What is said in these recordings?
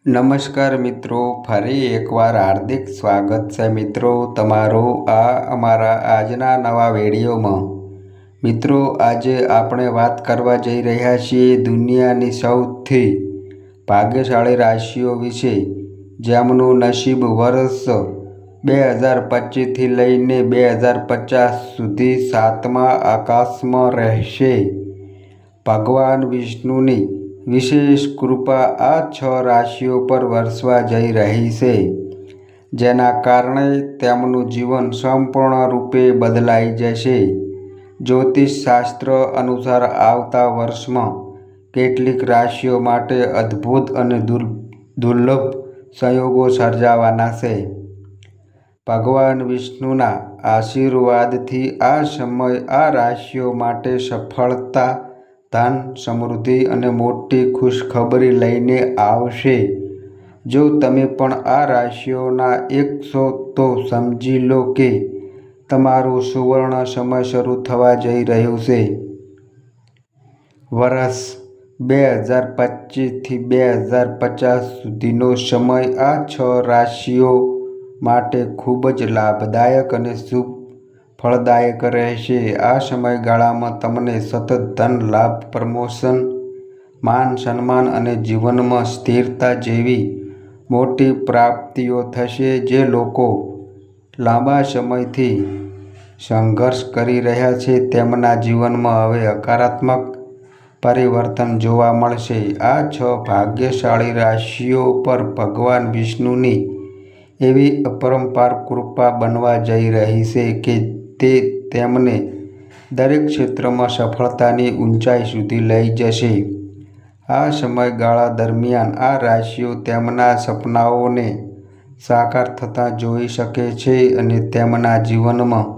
નમસ્કાર મિત્રો, ફરી એકવાર હાર્દિક સ્વાગત છે મિત્રો તમારું આ અમારા આજના નવા વિડીયોમાં। મિત્રો, આજે આપણે વાત કરવા જઈ રહ્યા છીએ દુનિયાની સૌથી ભાગ્યશાળી રાશિઓ વિશે, જેમનું નસીબ વર્ષ 2025થી લઈને 2050 સુધી સાતમા આકાશમાં રહેશે। ભગવાન વિષ્ણુની વિશેષ કૃપા આ 6 રાશિઓ પર વરસવા જઈ રહી છે, જેના કારણે તેમનું જીવન સંપૂર્ણ રૂપે બદલાઈ જશે। જ્યોતિષ શાસ્ત્ર અનુસાર આવતા વર્ષમાં કેટલીક રાશિઓ માટે અદ્ભુત અને દુર્લભ સંયોગો સર્જાવાના છે। ભગવાન વિષ્ણુના આશીર્વાદથી આ સમય આ રાશિઓ માટે સફળતા, ધન, સમૃદ્ધિ અને મોટી ખુશખબરી લઈને આવશે। જો તમે પણ આ રાશિઓના એક છો તો સમજી લો કે તમારું સુવર્ણ સમય શરૂ થવા જઈ રહ્યું છે। વર્ષ 2025થી 2050 સુધીનો સમય આ 6 રાશિઓ માટે ખૂબ જ લાભદાયક અને શુભ ફળદાયક રહેશે। આ સમયગાળામાં તમને સતત ધન લાભ, પ્રમોશન, માન સન્માન અને જીવનમાં સ્થિરતા જેવી મોટી પ્રાપ્તિઓ થશે। જે લોકો લાંબા સમયથી સંઘર્ષ કરી રહ્યા છે તેમના જીવનમાં હવે હકારાત્મક પરિવર્તન જોવા મળશે। આ 6 ભાગ્યશાળી રાશિઓ પર ભગવાન વિષ્ણુની એવી અપરંપાર કૃપા બનવા જઈ રહી છે કે તે તેમને દરેક ક્ષેત્રમાં સફળતાની ઊંચાઈ સુધી લઈ જશે। આ સમયગાળા દરમિયાન આ રાશિઓ તેમના સપનાઓને સાકાર થતા જોઈ શકે છે અને તેમના જીવનમાં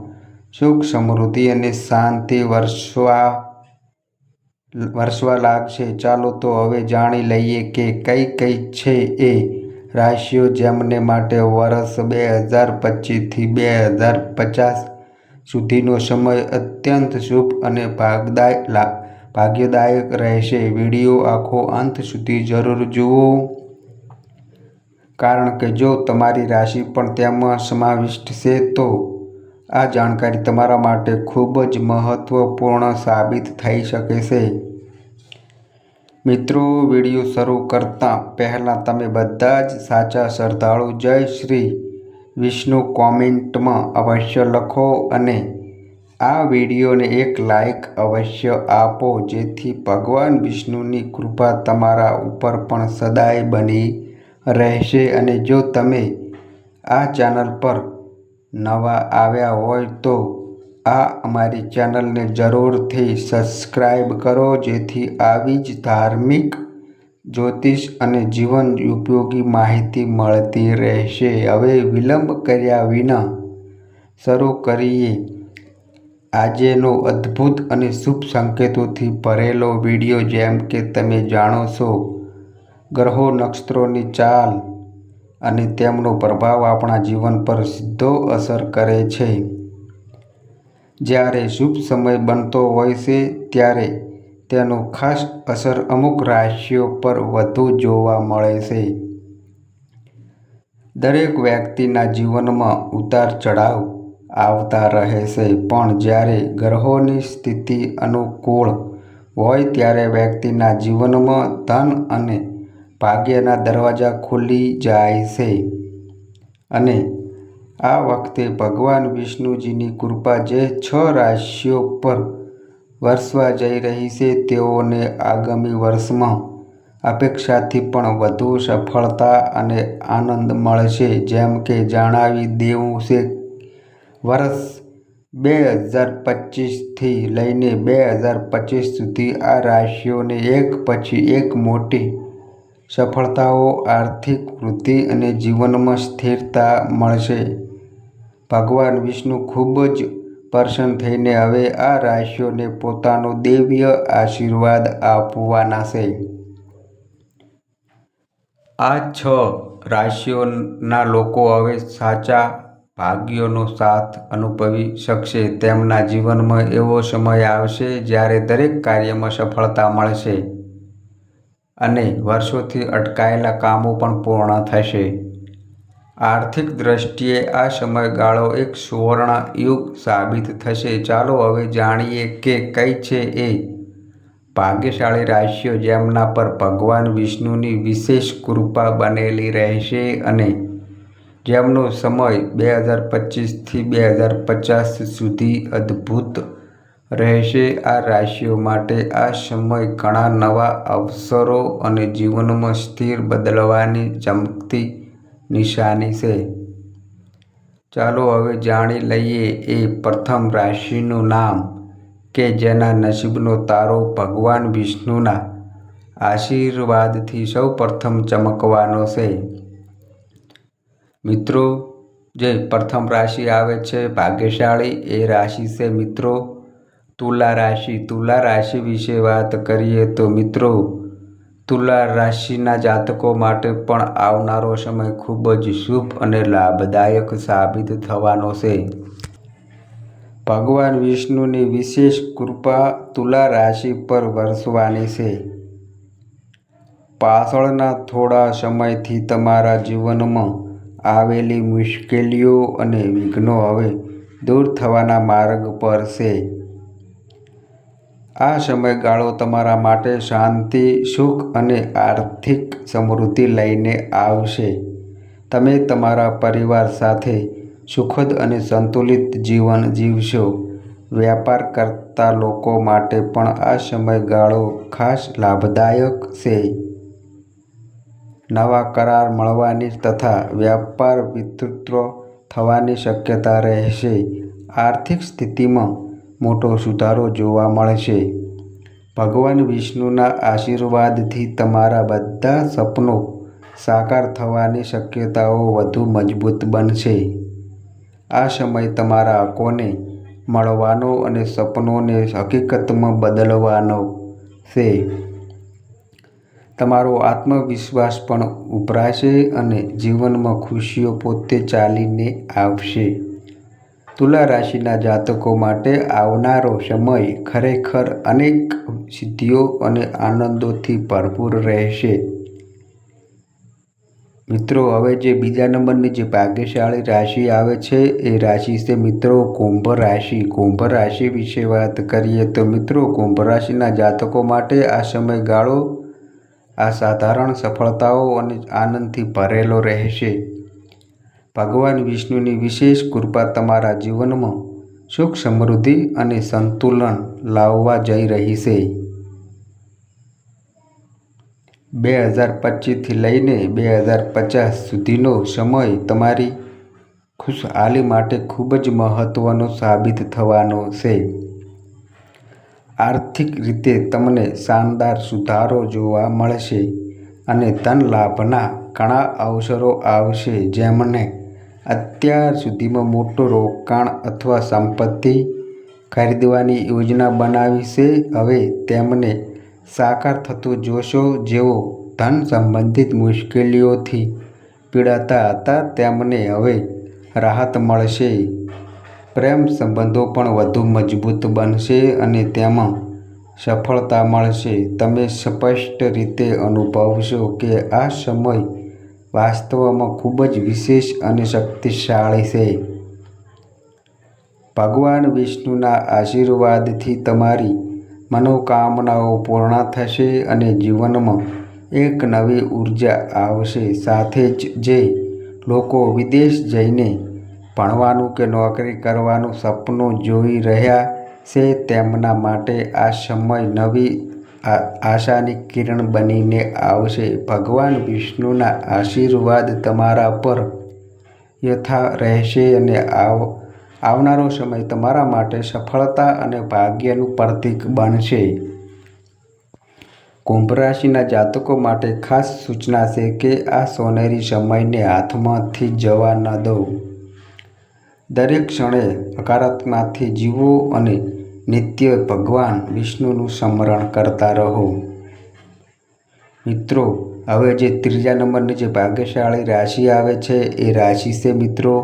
સુખ, સમૃદ્ધિ અને શાંતિ વરસવા લાગશે। ચાલો તો હવે જાણી લઈએ કે કઈ છે એ રાશિઓ જેમને માટે વર્ષ 2025થી 2050 સુધીનો સમય અત્યંત શુભ અને ભાગ્યદાયક રહેશે। વિડીયો આખો અંત સુધી જરૂર જુઓ, કારણ કે જો તમારી રાશિ પણ તેમાં સમાવિષ્ટ છે તો આ જાણકારી તમારા માટે ખૂબ જ મહત્વપૂર્ણ સાબિત થઈ શકે છે। મિત્રો, વિડીયો શરૂ કરતા પહેલા તમે બધા જ સાચા શ્રદ્ધાળુ જય શ્રી વિષ્ણુ કોમેન્ટમાં અવશ્ય લખો અને આ વિડીયોને એક લાઈક અવશ્ય આપો, જેથી ભગવાન વિષ્ણુની કૃપા તમારા ઉપર પણ સદાય બની રહેશે। અને જો તમે આ ચેનલ પર નવા આવ્યા હોય તો આ અમારી ચેનલને જરૂરથી સબસ્ક્રાઈબ કરો, જેથી આવી જ ધાર્મિક, જ્યોતિષ અને જીવન ઉપયોગી માહિતી મળતી રહેશે। હવે વિલંબ કર્યા વિના શરૂ કરીએ આજનો અદ્ભુત અને શુભ સંકેતોથી ભરેલો વિડીયો। જેમ કે તમે જાણો છો, ગ્રહો, નક્ષત્રોની ચાલ અને તેમનો પ્રભાવ આપણા જીવન પર સીધો અસર કરે છે। જ્યારે શુભ સમય બનતો હોય છે ત્યારે તેનો ખાસ અસર અમુક રાશિઓ પર વધુ જોવા મળે છે। દરેક વ્યક્તિના જીવનમાં ઉતાર ચઢાવ આવતા રહે છે, પણ જ્યારે ગ્રહોની સ્થિતિ અનુકૂળ હોય ત્યારે વ્યક્તિના જીવનમાં ધન અને ભાગ્યના દરવાજા ખુલી જાય છે। અને આ વખતે ભગવાન વિષ્ણુજીની કૃપા જે 6 રાશિઓ પર વરસવા જઈ રહી છે તેઓને આગામી વર્ષમાં અપેક્ષાથી પણ વધુ સફળતા અને આનંદ મળશે। જેમ કે જણાવી દેવું છે, વર્ષ 2025થી લઈને 2025 સુધી આ રાશિઓને એક પછી એક મોટી સફળતાઓ, આર્થિક વૃદ્ધિ અને જીવનમાં સ્થિરતા મળશે। ભગવાન વિષ્ણુ ખૂબ જ પ્રસન્ન થઈને હવે આ રાશિઓને પોતાનો દિવ્ય આશીર્વાદ આપવાના છે। આ 6 રાશિઓના લોકો હવે સાચા ભાગ્યનો સાથ અનુભવી શકશે। તેમના જીવનમાં એવો સમય આવશે જ્યારે દરેક કાર્યમાં સફળતા મળશે અને વર્ષોથી અટકાયેલા કામો પણ પૂર્ણ થશે. આર્થિક દ્રષ્ટિએ આ સમયગાળો એક સુવર્ણ યુગ સાબિત થશે. ચાલો હવે જાણીએ કે કઈ છે એ ભાગ્યશાળી રાશિઓ જેમના પર ભગવાન વિષ્ણુની વિશેષ કૃપા બનેલી રહેશે અને જેમનો સમય 2025થી 2050 સુધી અદ્ભુત રહેશે. આ રાશિઓ માટે આ સમય ઘણા નવા અવસરો અને જીવનમાં સ્થિર બદલવાની ચમકતી નિશાની છે. ચાલો હવે જાણી લઈએ એ પ્રથમ રાશિનું નામ કે જેના નસીબનો તારો ભગવાન વિષ્ણુના આશીર્વાદથી સૌ પ્રથમ ચમકવાનો છે. મિત્રો, જે પ્રથમ રાશિ આવે છે ભાગ્યશાળી એ રાશિ છે મિત્રો તુલા રાશિ. તુલા રાશિ વિશે વાત કરીએ તો મિત્રો, તુલા રાશિના જાતકો માટે પણ આવનારો સમય ખૂબ જ શુભ અને લાભદાયક સાબિત થવાનો છે. ભગવાન વિષ્ણુની વિશેષ કૃપા તુલા રાશિ પર વરસવાની છે. પાછળના થોડા સમયથી તમારા જીવનમાં આવેલી મુશ્કેલીઓ અને વિઘ્નો હવે દૂર થવાના માર્ગ પર છે. આ સમયગાળો તમારા માટે શાંતિ, સુખ અને આર્થિક સમૃદ્ધિ લઈને આવશે. તમે તમારા પરિવાર સાથે સુખદ અને સંતુલિત જીવન જીવશો. વ્યાપાર કરતા લોકો માટે પણ આ સમયગાળો ખાસ લાભદાયક છે. નવા કરાર મળવાની તથા વ્યાપાર વિસ્તૃત થવાની શક્યતા રહેશે. આર્થિક સ્થિતિમાં મોટો સુધારો જોવા મળશે. ભગવાન વિષ્ણુના આશીર્વાદથી તમારા બધા સપનો સાકાર થવાની શક્યતાઓ વધુ મજબૂત બનશે. આ સમય તમારા હકોને મળવાનો અને સપનોને હકીકતમાં બદલવાનો છે. તમારો આત્મવિશ્વાસ પણ ઉભરાશે અને જીવનમાં ખુશીઓ પોતે ચાલીને આવશે. તુલા રાશિના જાતકો માટે આવનારો સમય ખરેખર અનેક સિદ્ધિઓ અને આનંદોથી ભરપૂર રહેશે. મિત્રો, હવે જે બીજા નંબરની જે ભાગ્યશાળી રાશિ આવે છે એ રાશિ છે મિત્રો કુંભ રાશિ. કુંભ રાશિ વિશે વાત કરીએ તો મિત્રો, કુંભ રાશિના જાતકો માટે આ સમયગાળો અસાધારણ સફળતાઓ અને આનંદથી ભરેલો રહેશે. ભગવાન વિષ્ણુની વિશેષ કૃપા તમારા જીવનમાં સુખ, સમૃદ્ધિ અને સંતુલન લાવવા જઈ રહી છે. 2025થી લઈને 2050 સુધીનો સમય તમારી ખુશહાલી માટે ખૂબ જ મહત્વનો સાબિત થવાનો છે. આર્થિક રીતે તમને શાનદાર સુધારો જોવા મળશે અને ધન લાભના ઘણા અવસરો આવશે. જેમણે અત્યાર સુધીમાં મોટું રોકાણ અથવા સંપત્તિ ખરીદવાની યોજના બનાવી છે, હવે તેમને સાકાર થતું જોશો. જેઓ ધન સંબંધિત મુશ્કેલીઓથી પીડાતા હતા તેમને હવે રાહત મળશે. પ્રેમ સંબંધો પણ વધુ મજબૂત બનશે અને તેમાં સફળતા મળશે. તમે સ્પષ્ટ રીતે અનુભવશો કે આ સમય વાસ્તવમાં ખૂબ જ વિશેષ અને શક્તિશાળી છે. ભગવાન વિષ્ણુના આશીર્વાદથી તમારી મનોકામનાઓ પૂર્ણ થશે અને જીવનમાં એક નવી ઉર્જા આવશે. સાથે જ જે લોકો વિદેશ જઈને ભણવાનું કે નોકરી કરવાનું સપનું જોઈ રહ્યા છે તેમના માટે આ સમય નવી આશાની કિરણ બનીને આવશે. ભગવાન વિષ્ણુના આશીર્વાદ તમારા પર યથા રહેશે અને આવનારો સમય તમારા માટે સફળતા અને ભાગ્યનું પ્રતીક બનશે. કુંભ રાશિના જાતકો માટે ખાસ સૂચના છે કે આ સોનેરી સમયને હાથમાંથી જવા ન દો. દરેક ક્ષણે હકારાત્મકતાથી જીવો અને નિત્ય ભગવાન વિષ્ણુનું સ્મરણ કરતા રહો. મિત્રો, હવે જે ત્રીજા નંબરની જે ભાગ્યશાળી રાશિ આવે છે એ રાશિ છે મિત્રો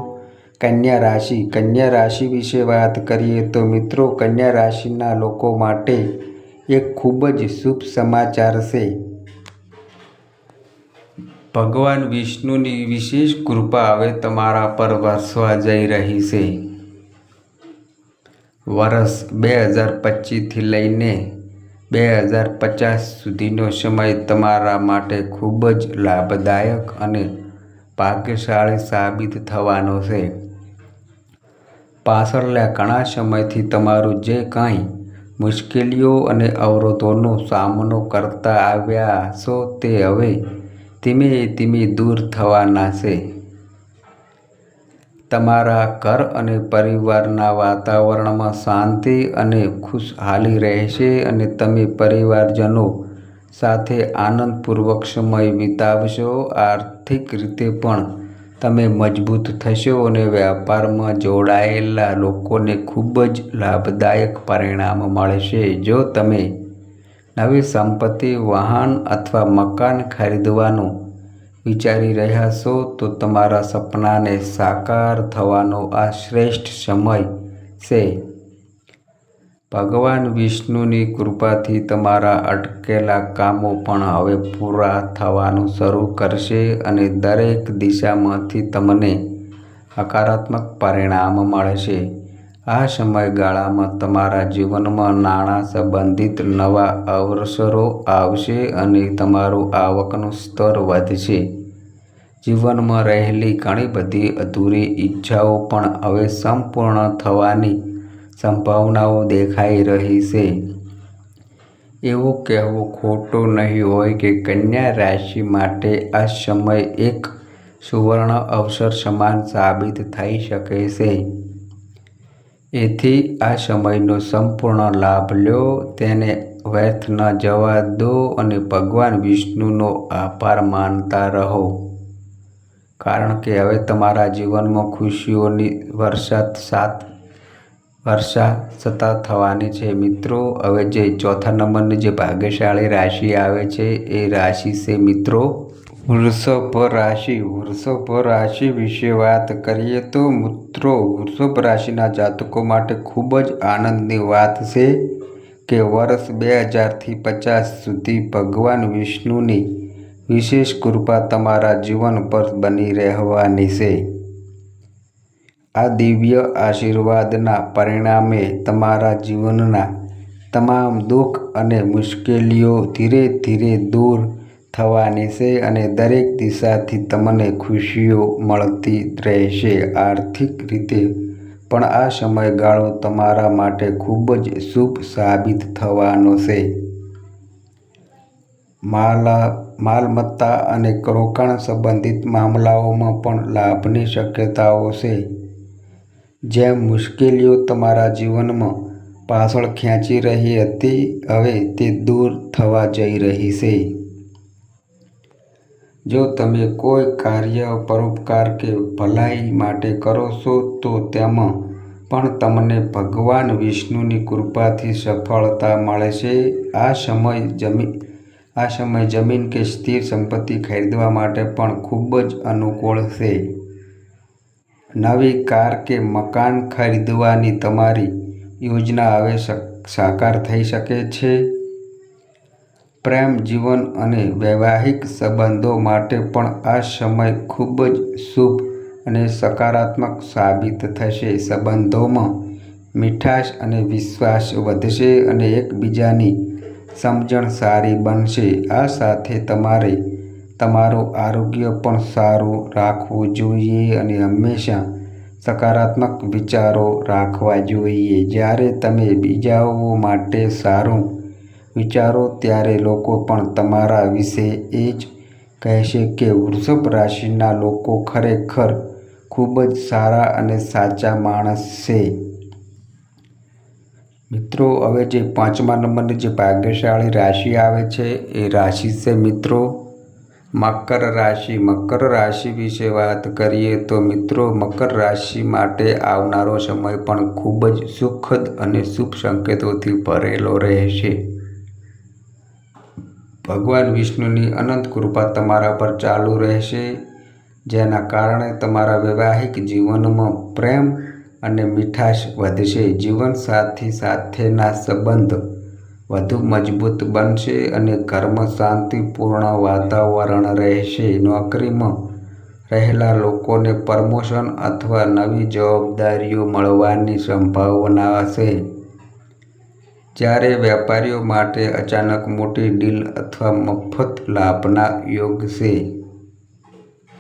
કન્યા રાશિ. કન્યા રાશિ વિશે વાત કરીએ તો મિત્રો, કન્યા રાશિના લોકો માટે એક ખૂબ જ શુભ સમાચાર છે. ભગવાન વિષ્ણુની વિશેષ કૃપા હવે તમારા પર વરસવા જઈ રહી છે. વર્ષ 2025થી લઈને 2050 સુધીનો સમય તમારા માટે ખૂબ જ લાભદાયક અને ભાગ્યશાળી સાબિત થવાનો છે. પાછળના ઘણા સમયથી તમારું જે કાંઈ મુશ્કેલીઓ અને અવરોધોનો સામનો કરતા આવ્યા છો તે હવે ધીમે ધીમે દૂર થવાના છે. તમારા ઘર અને પરિવારના વાતાવરણમાં શાંતિ અને ખુશહાલી રહેશે અને તમે પરિવારજનો સાથે આનંદપૂર્વક સમય વિતાવશો. આર્થિક રીતે પણ તમે મજબૂત થશો અને વ્યાપારમાં જોડાયેલા લોકોને ખૂબ જ લાભદાયક પરિણામ મળશે. જો તમે નવી સંપત્તિ, વાહન અથવા મકાન ખરીદવાનું વિચારી રહ્યા છો તો તમારા સપનાને સાકાર થવાનો આ શ્રેષ્ઠ સમય છે. ભગવાન વિષ્ણુની કૃપાથી તમારા અટકેલા કામો પણ હવે પૂરા થવાનું શરૂ કરશે અને દરેક દિશામાંથી તમને હકારાત્મક પરિણામ મળશે. આ સમયગાળામાં તમારા જીવનમાં નાણાં સંબંધિત નવા અવસરો આવશે અને તમારું આવકનું સ્તર વધશે. જીવનમાં રહેલી ઘણી બધી અધૂરી ઈચ્છાઓ પણ હવે સંપૂર્ણ થવાની સંભાવનાઓ દેખાઈ રહી છે. એવું કહેવું ખોટું નહીં હોય કે કન્યા રાશિ માટે આ સમય એક સુવર્ણ અવસર સમાન સાબિત થઈ શકે છે. એથી આ સમયનો સંપૂર્ણ લાભ લો, તેને વ્યર્થ ન જવા દો અને ભગવાન વિષ્ણુનો આભાર માનતા રહો. કારણ કે હવે તમારા જીવનમાં ખુશીઓની વર્ષા સતત થવાની છે. મિત્રો, હવે જે ચોથા નંબરની જે ભાગ્યશાળી રાશિ આવે છે એ રાશિ છે મિત્રો વૃષભ રાશિ. વૃષભ રાશિ વિશે વાત કરીએ તો મિત્રો, વૃષભ રાશિના જાતકો માટે ખૂબ જ આનંદની વાત છે કે વર્ષ 2050 સુધી ભગવાન વિષ્ણુની વિશેષ કૃપા તમારા જીવન પર બની રહેવાની છે. આ દિવ્ય આશીર્વાદના પરિણામે તમારા જીવનના તમામ દુઃખ અને મુશ્કેલીઓ ધીરે ધીરે દૂર થવાની છે અને દરેક દિશાથી તમને ખુશીઓ મળતી રહેશે. આર્થિક રીતે પણ આ સમયગાળો તમારા માટે ખૂબ જ શુભ સાબિત થવાનો છે. માલમત્તા અને રોકાણ સંબંધિત મામલાઓમાં પણ લાભની શક્યતાઓ છે. જેમ મુશ્કેલીઓ તમારા જીવનમાં પાછળ ખેંચી રહી હતી, હવે તે દૂર થવા જઈ રહી છે. જો તમે કોઈ કાર્ય પરોપકાર કે ભલાઈ માટે કરો છો તો તેમાં પણ તમને ભગવાન વિષ્ણુની કૃપાથી સફળતા મળશે. આ સમય જમીન કે સ્થિર સંપત્તિ ખરીદવા માટે પણ ખૂબ જ અનુકૂળ છે. નવી કાર કે મકાન ખરીદવાની તમારી યોજના હવે સાકાર થઈ શકે છે. પ્રેમ જીવન અને વૈવાહિક સંબંધો માટે પણ આ સમય ખૂબ જ શુભ અને સકારાત્મક સાબિત થશે. સંબંધોમાં મીઠાશ અને વિશ્વાસ વધશે અને એકબીજાની સમજણ સારી બનશે. આ સાથે તમારે તમારું આરોગ્ય પણ સારું રાખવું જોઈએ અને હંમેશા સકારાત્મક વિચારો રાખવા જોઈએ. જ્યારે તમે બીજાઓ માટે સારું વિચારો ત્યારે લોકો પણ તમારા વિશે એ જ કહેશે કે વૃષભ રાશિના લોકો ખરેખર ખૂબ જ સારા અને સાચા માણસ છે. મિત્રો, હવે જે પાંચમા નંબરની જે ભાગ્યશાળી રાશિ આવે છે એ રાશિ છે મિત્રો મકર રાશિ. મકર રાશિ વિશે વાત કરીએ તો મિત્રો, મકર રાશિ માટે આવનારો સમય પણ ખૂબ જ સુખદ અને શુભ સંકેતોથી ભરેલો રહેશે. ભગવાન વિષ્ણુની અનંત કૃપા તમારા પર ચાલુ રહેશે, જેના કારણે તમારા વૈવાહિક જીવનમાં પ્રેમ અને મીઠાશ વધશે. જીવનસાથી સાથેના સંબંધ વધુ મજબૂત બનશે અને ઘરમાં શાંતિપૂર્ણ વાતાવરણ રહેશે. નોકરીમાં રહેલા લોકોને પ્રમોશન અથવા નવી જવાબદારીઓ મળવાની સંભાવના છે. જ્યારે વેપારીઓ માટે અચાનક મોટી ડીલ અથવા મફત લાભના યોગ છે.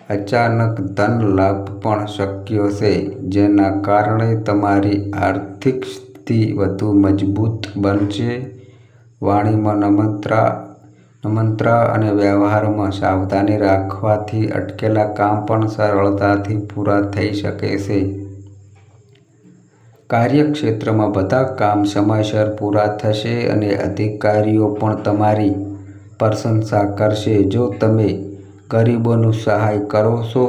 અચાનક ધન લાભ પણ શક્ય છે, જેના કારણે તમારી આર્થિક સ્થિતિ વધુ મજબૂત બનશે. વાણીમાં નમ્રતા અને વ્યવહારમાં સાવધાની રાખવાથી અટકેલા કામ પણ સરળતાથી પૂરા થઈ શકે છે. કાર્યક્ષેત્રમાં બધા કામ સમયસર પૂરા થશે અને અધિકારીઓ પણ તમારી પ્રશંસા કરશે. જો તમે ગરીબોની સહાય કરો છો,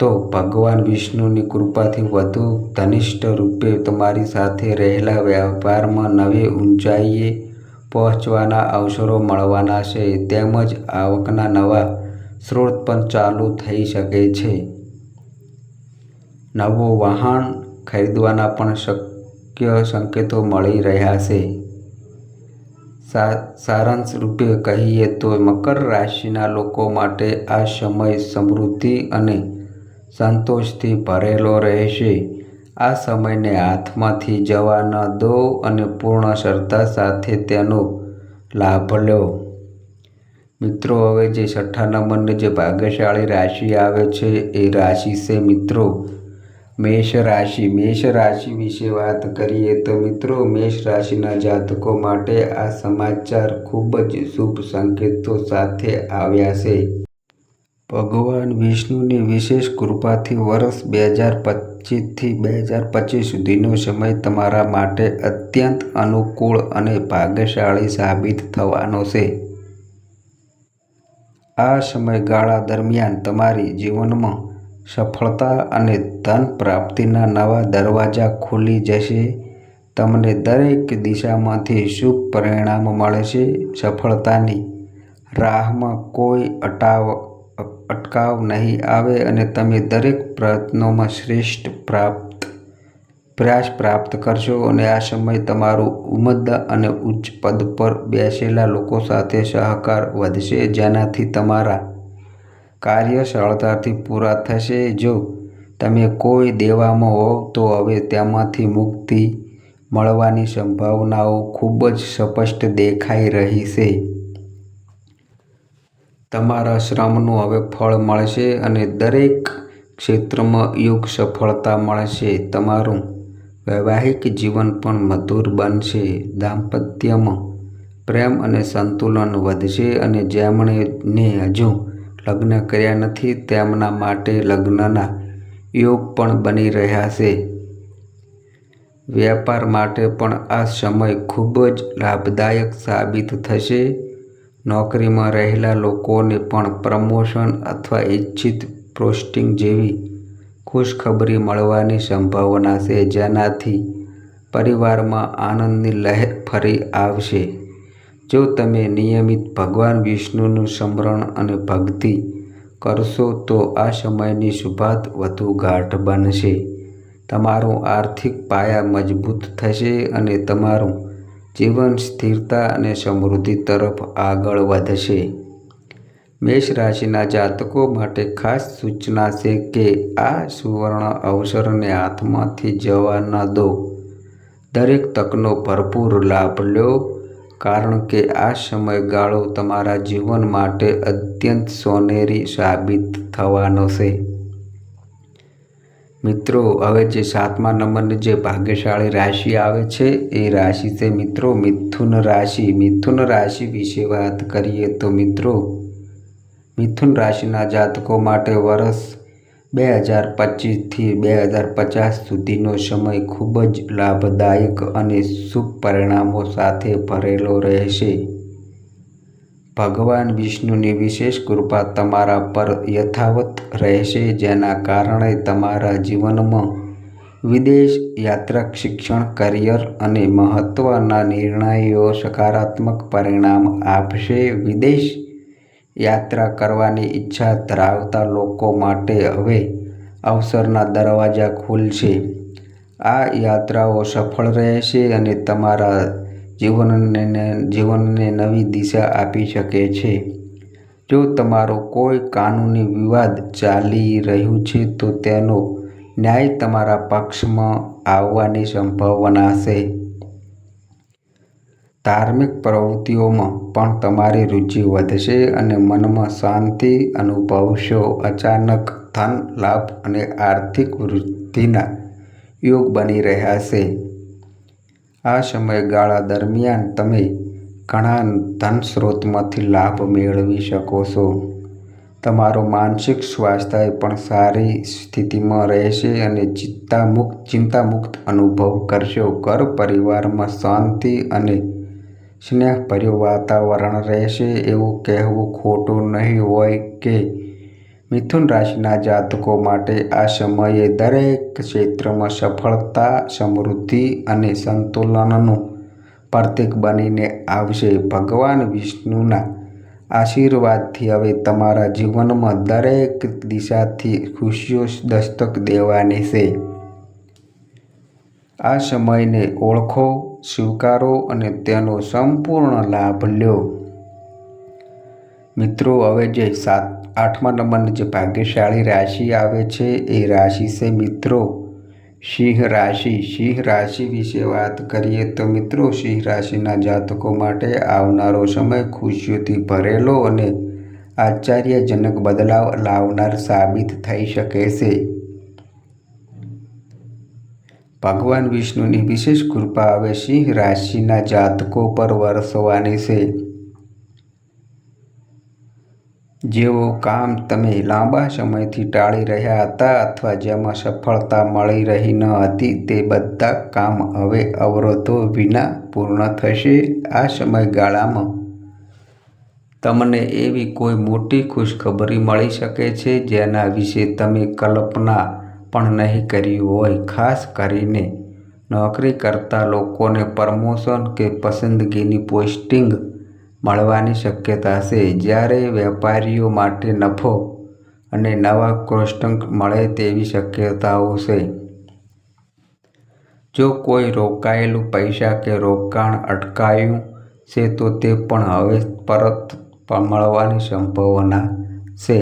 તો ભગવાન વિષ્ણુની કૃપાથી વધુ ઘનિષ્ઠ રૂપે તમારી સાથે રહેલા વેપારમાં નવી ઊંચાઈએ પહોંચવાના અવસરો મળવાના છે. તેમજ આવકના નવા સ્ત્રોત પણ ચાલુ થઈ શકે છે. નવું વાહન ખરીદવાના પણ શક્ય સંકેતો મળી રહ્યા છે. સારાંશ રૂપે કહીએ તો મકર રાશિના લોકો માટે આ સમય સમૃદ્ધિ અને સંતોષથી ભરેલો રહેશે. આ સમયને હાથમાંથી જવા ન દો અને પૂર્ણ શ્રદ્ધા સાથે તેનો લાભ લો. મિત્રો, હવે જે 6થા નંબરની જે ભાગ્યશાળી રાશિ આવે છે એ રાશિ છે મિત્રો મેષ રાશિ. મેષ રાશિ વિશે વાત કરીએ તો મિત્રો, મેષ રાશિના જાતકો માટે આ સમાચાર ખૂબ જ શુભ સંકેતો સાથે આવ્યા છે. ભગવાન વિષ્ણુની વિશેષ કૃપાથી વર્ષ 2025થી 2025 સુધીનો સમય તમારા માટે અત્યંત અનુકૂળ અને ભાગ્યશાળી સાબિત થવાનો છે. આ સમયગાળા દરમિયાન તમારી જીવનમાં સફળતા અને ધન પ્રાપ્તિના નવા દરવાજા ખુલી જશે. તમને દરેક દિશામાંથી શુભ પરિણામ મળશે. સફળતાની રાહમાં કોઈ અટકાવ નહીં આવે અને તમે દરેક પ્રયત્નોમાં શ્રેષ્ઠ પ્રયાસ પ્રાપ્ત કરશો. અને આ સમય તમારું ઉમદા અને ઉચ્ચ પદ પર બેસેલા લોકો સાથે સહકાર વધશે, જેનાથી તમારા કાર્ય સરળતાથી પૂરા થશે. જો તમે કોઈ દેવામાં હોવ તો હવે તેમાંથી મુક્તિ મળવાની સંભાવનાઓ ખૂબ જ સ્પષ્ટ દેખાઈ રહી છે. તમારા શ્રમનું હવે ફળ મળશે અને દરેક ક્ષેત્રમાં યોગ્ય સફળતા મળશે. તમારું વૈવાહિક જીવન પણ મધુર બનશે. દાંપત્યમાં પ્રેમ અને સંતુલન વધશે અને જેમણે હજુ લગ્ન કર્યા નથી તેમના માટે લગ્નના યોગ પણ બની રહ્યા છે. વેપાર માટે પણ આ સમય ખૂબ જ લાભદાયક સાબિત થશે. નોકરીમાં રહેલા લોકોને પણ પ્રમોશન અથવા ઇચ્છિત પોસ્ટિંગ જેવી ખુશખબરી મળવાની સંભાવના છે, જેનાથી પરિવારમાં આનંદની લહેર ફરી આવશે. જો તમે નિયમિત ભગવાન વિષ્ણુનું સ્મરણ અને ભક્તિ કરશો તો આ સમયની શુભઆત વધુ ગાઢ બનશે. તમારું આર્થિક પાયા મજબૂત થશે અને તમારું જીવન સ્થિરતા અને સમૃદ્ધિ તરફ આગળ વધશે. મેષ રાશિના જાતકો માટે ખાસ સૂચના છે કે આ સુવર્ણ અવસરને હાથમાંથી જવા ન દો. દરેક તકનો ભરપૂર લાભ લો, કારણ કે આ સમયગાળો તમારા જીવન માટે અત્યંત સોનેરી સાબિત થવાનો છે. મિત્રો, હવે જે 7મા નંબરની જે ભાગ્યશાળી રાશિ આવે છે એ રાશિ છે મિત્રો મિથુન રાશિ. મિથુન રાશિ વિશે વાત કરીએ તો મિત્રો, મિથુન રાશિના જાતકો માટે વર્ષ 2025થી 2050 સુધીનો સમય ખૂબ જ લાભદાયક અને શુભ પરિણામો સાથે ભરેલો રહેશે. ભગવાન વિષ્ણુની વિશેષ કૃપા તમારા પર યથાવત રહેશે, જેના કારણે તમારા જીવનમાં વિદેશ યાત્રા, શિક્ષણ, કરિયર અને મહત્ત્વના નિર્ણયો સકારાત્મક પરિણામ આપશે. વિદેશ યાત્રા કરવાની ઈચ્છા ધરાવતા લોકો માટે હવે અવસરના દરવાજા ખુલશે. આ યાત્રાઓ સફળ રહેશે અને તમારા જીવનને નવી દિશા આપી શકે છે. જો તમારો કોઈ કાનૂની વિવાદ ચાલી રહ્યું છે તો તેનો ન્યાય તમારા પક્ષમાં આવવાની સંભાવના છે. ધાર્મિક પ્રવૃત્તિઓમાં પણ તમારી રુચિ વધશે અને મનમાં શાંતિ અનુભવશો. અચાનક ધન લાભ અને આર્થિક વૃદ્ધિના યોગ બની રહ્યા છે. આ સમયગાળા દરમિયાન તમે ઘણા ધન સ્ત્રોતમાંથી લાભ મેળવી શકો છો. તમારું માનસિક સ્વાસ્થ્ય પણ સારી સ્થિતિમાં રહેશે અને ચિંતામુક્ત અનુભવ કરશો. ઘર પરિવારમાં શાંતિ અને સ્નેહભર્યું વાતાવરણ રહેશે. એવું કહેવું ખોટું નહીં હોય કે મિથુન રાશિના જાતકો માટે આ સમયે દરેક ક્ષેત્રમાં સફળતા, સમૃદ્ધિ અને સંતુલનનું પ્રતીક બનીને આવશે. ભગવાન વિષ્ણુના આશીર્વાદથી હવે તમારા જીવનમાં દરેક દિશાથી ખુશીઓ દસ્તક દેવાની છે. આ સમયને ઓળખો, સ્વીકારો અને તેનો સંપૂર્ણ લાભ લો. મિત્રો, હવે જે 8મા નંબરની જે ભાગ્યશાળી રાશિ આવે છે એ રાશિ છે મિત્રો સિંહ રાશિ. સિંહ રાશિ વિશે વાત કરીએ તો મિત્રો, સિંહ રાશિના જાતકો માટે આવનારો સમય ખુશીઓથી ભરેલો અને આશ્ચર્યજનક બદલાવ લાવનાર સાબિત થઈ શકે છે. ભગવાન વિષ્ણુની વિશેષ કૃપા હવે સિંહ રાશિના જાતકો પર વરસવાની છે. જેઓ કામ તમે લાંબા સમયથી ટાળી રહ્યા હતા અથવા જેમાં સફળતા મળી રહી ન હતી તે બધા કામ હવે અવરોધો વિના પૂર્ણ થશે. આ સમયગાળામાં તમને એવી કોઈ મોટી ખુશખબરી મળી શકે છે જેના વિશે તમે કલ્પના પણ નહીં કરી હોય. ખાસ કરીને નોકરી કરતા લોકોને પ્રમોશન કે પસંદગીની પોસ્ટિંગ મળવાની શક્યતા છે. જ્યારે વેપારીઓ માટે નફો અને નવા કોન્ટ્રાક્ટ મળે તેવી શક્યતાઓ છે. જો કોઈ રોકાયેલું પૈસા કે રોકાણ અટકાયું છે તો તે પણ હવે પરત મળવાની સંભાવના છે.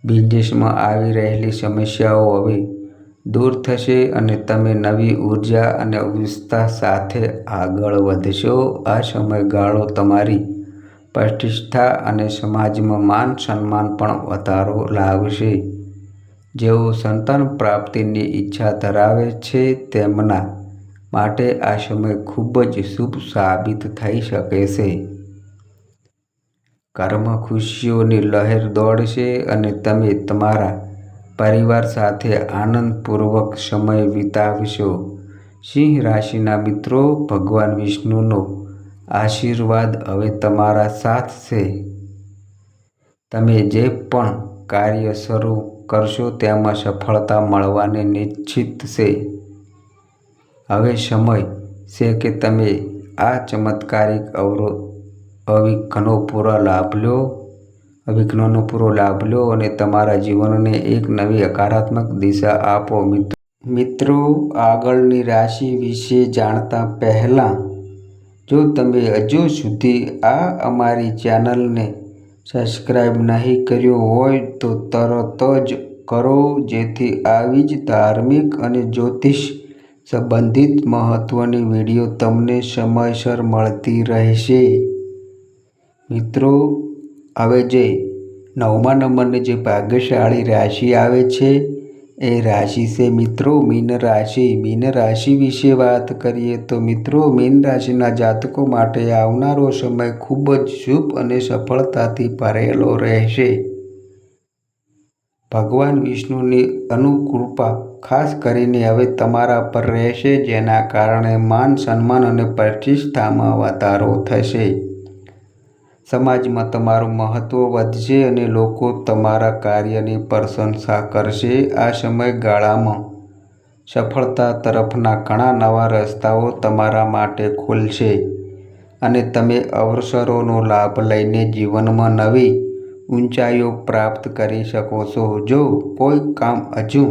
બિઝનેસમાં આવી રહેલી સમસ્યાઓ હવે દૂર થશે અને તમે નવી ઉર્જા અને ઉત્સાહ સાથે આગળ વધશો. આ સમયગાળો તમારી પ્રતિષ્ઠા અને સમાજમાં માન સન્માન પણ વધારો લાવશે. જેઓ સંતાન પ્રાપ્તિની ઈચ્છા ધરાવે છે તેમના માટે આ સમય ખૂબ જ શુભ સાબિત થઈ શકે છે. ઘરમાં ખુશીઓની લહેર દોડશે અને તમે તમારા પરિવાર સાથે આનંદપૂર્વક સમય વિતાવશો. સિંહ રાશિના મિત્રો, ભગવાન વિષ્ણુનો આશીર્વાદ હવે તમારા સાથ છે. તમે જે પણ કાર્ય શરૂ કરશો તેમાં સફળતા મળવાની નિશ્ચિત છે. હવે સમય છે કે તમે આ ચમત્કારિક અવિઘ્નનો પૂરો લાભ લો અને તમારા જીવનને એક નવી હકારાત્મક દિશા આપો. મિત્રો, આગળની રાશિ વિશે જાણતા પહેલા જો તમે હજુ સુધી અમારી ચેનલને સબસ્ક્રાઇબ નહીં કર્યો હોય તો તરત જ કરો, જેથી આવી જ ધાર્મિક અને જ્યોતિષ સંબંધિત મહત્વની વિડીયો તમને સમયસર મળતી રહેશે. મિત્રો, હવે જે 9મા નંબરની જે ભાગ્યશાળી રાશિ આવે છે એ રાશિ છે મિત્રો મીન રાશિ. મીન રાશિ વિશે વાત કરીએ તો મિત્રો, મીન રાશિના જાતકો માટે આવનારો સમય ખૂબ જ શુભ અને સફળતાથી ભરેલો રહેશે. ભગવાન વિષ્ણુની અનુકૃપા ખાસ કરીને હવે તમારા પર રહેશે, જેના કારણે માન સન્માન અને પ્રતિષ્ઠામાં વધારો થશે. સમાજમાં તમારું મહત્વ વધશે અને લોકો તમારા કાર્યની પ્રશંસા કરશે. આ સમયગાળામાં સફળતા તરફના ઘણા નવા રસ્તાઓ તમારા માટે ખુલશે અને તમે અવસરોનો લાભ લઈને જીવનમાં નવી ઊંચાઈઓ પ્રાપ્ત કરી શકો છો. જો કોઈ કામ હજુ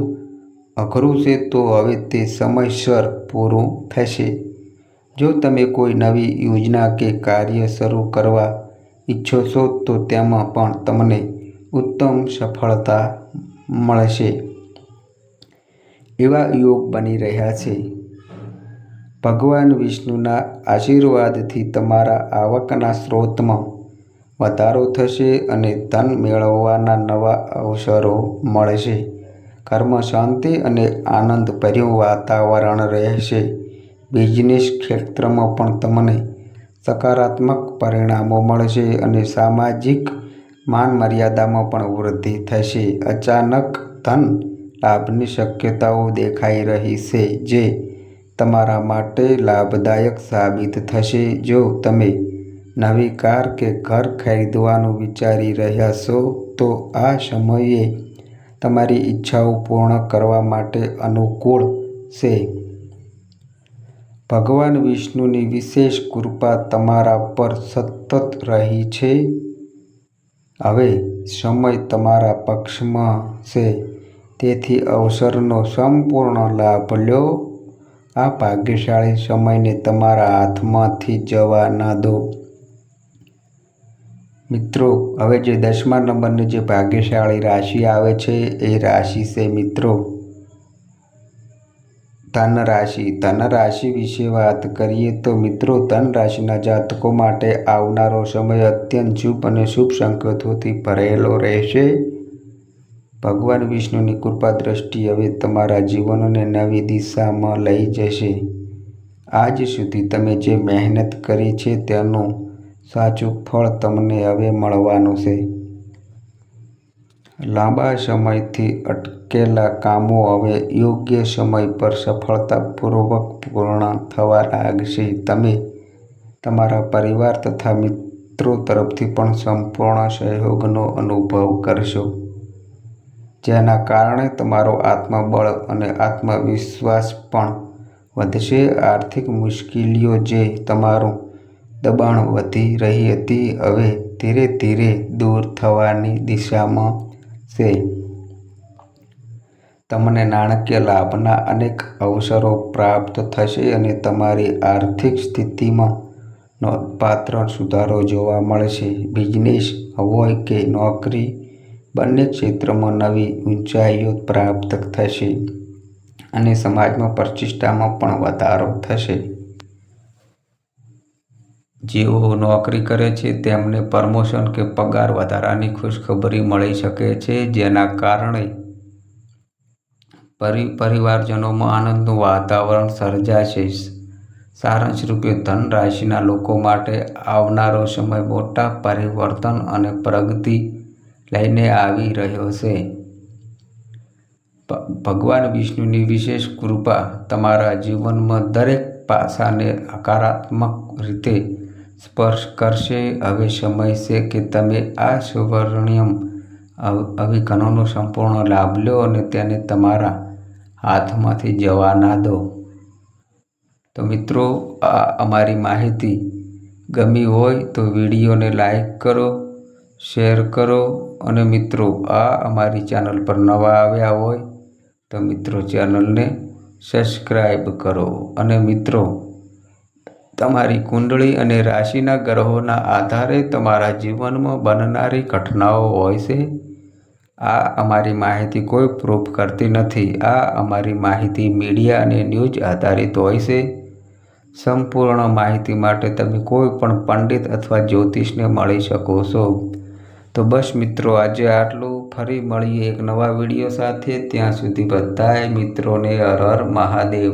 અઘરું છે તો હવે તે સમયસર પૂરું થશે. જો તમે કોઈ નવી યોજના કે કાર્ય શરૂ કરવા ઈચ્છો છો તો તેમાં પણ તમને ઉત્તમ સફળતા મળશે એવા યોગ બની રહ્યા છે. ભગવાન વિષ્ણુના આશીર્વાદથી તમારા આવકના સ્ત્રોતમાં વધારો થશે અને ધન મેળવવાના નવા અવસરો મળશે. ઘરમાં શાંતિ અને આનંદભર્યું વાતાવરણ રહેશે. બિઝનેસ ક્ષેત્રમાં પણ તમને સકારાત્મક પરિણામો મળશે અને સામાજિક માન મર્યાદામાં પણ વૃદ્ધિ થશે. અચાનક ધન લાભની શક્યતાઓ દેખાઈ રહી છે જે તમારા માટે લાભદાયક સાબિત થશે. જો તમે નવી કાર કે ઘર ખરીદવાનું વિચારી રહ્યા છો તો આ સમયે તમારી ઈચ્છાઓ પૂર્ણ કરવા માટે અનુકૂળ છે. ભગવાન વિષ્ણુની વિશેષ કૃપા તમારા પર સતત રહી છે. હવે સમય તમારા પક્ષમાં છે, તેથી અવસરનો સંપૂર્ણ લાભ લો. આ ભાગ્યશાળી સમયને તમારા હાથમાંથી જવા ન દો. મિત્રો, હવે જે 10મા નંબરની જે ભાગ્યશાળી રાશિ આવે છે એ રાશિ છે મિત્રો ધન રાશિ. ધન રાશિ વિશે વાત કરીએ તો મિત્રો, ધન રાશિના જાતકો માટે આવનારો સમય અત્યંત શુભ અને શુભ સંકેતોથી ભરેલો રહેશે. ભગવાન વિષ્ણુની કૃપા દ્રષ્ટિ હવે તમારા જીવનને નવી દિશામાં લઈ જશે. આજ સુધી તમે જે મહેનત કરી છે તેનું સાચું ફળ તમને હવે મળવાનું છે. લાંબા સમયથી અટકેલા કામો હવે યોગ્ય સમય પર સફળતાપૂર્વક પૂર્ણ થવા લાગશે. તમે તમારા પરિવાર તથા મિત્રો તરફથી પણ સંપૂર્ણ સહયોગનો અનુભવ કરશો, જેના કારણે તમારો આત્મબળ અને આત્મવિશ્વાસ પણ વધશે. આર્થિક મુશ્કેલીઓ જે તમારું દબાણ વધી રહી હતી હવે ધીરે ધીરે દૂર થવાની દિશામાં છે. તમને નાણાકીય લાભના અનેક અવસરો પ્રાપ્ત થશે અને તમારી આર્થિક સ્થિતિમાં નોંધપાત્ર સુધારો જોવા મળશે. બિઝનેસ હોય કે નોકરી, બંને ક્ષેત્રોમાં નવી ઊંચાઈઓ પ્રાપ્ત થશે અને સમાજમાં પ્રતિષ્ઠામાં પણ વધારો થશે. જેઓ નોકરી કરે છે તેમને પ્રમોશન કે પગાર વધારાની ખુશખબરી મળી શકે છે, જેના કારણે પરિવારજનોમાં આનંદનું વાતાવરણ સર્જાશે. સારાંશ રૂપે, ધન રાશિના લોકો માટે આવનારો સમય મોટા પરિવર્તન અને પ્રગતિ લઈને આવી રહ્યો છે. ભગવાન વિષ્ણુની વિશેષ કૃપા તમારા જીવનમાં દરેક પાસાને હકારાત્મક રીતે સ્પર્શ કરશે. હવે સમય છે કે તમે આ સ્વર્ણિમ અભિગમનો સંપૂર્ણ લાભ લો અને તેને તમારા હાથમાંથી જવા ના દો. તો મિત્રો, આ અમારી માહિતી ગમી હોય તો વિડીયોને લાઈક કરો, શેર કરો અને મિત્રો, આ અમારી ચેનલ પર નવા આવ્યા હોય તો મિત્રો ચેનલને સબસ્ક્રાઈબ કરો. અને મિત્રો, તમારી કુંડળી અને રાશિના ગ્રહોના આધારે તમારા જીવનમાં બનનારી ઘટનાઓ હોય છે. આ અમારી માહિતી કોઈ પ્રૂફ કરતી નથી. આ અમારી માહિતી મીડિયા અને ન્યૂઝ આધારિત હોય છે. સંપૂર્ણ માહિતી માટે તમે કોઈ પણ પંડિત અથવા જ્યોતિષને મળી શકો છો. તો બસ મિત્રો, આજે આટલું. ફરી મળીએ એક નવા વિડીયો સાથે. ત્યાં સુધી બધાય મિત્રોને હર હર મહાદેવ.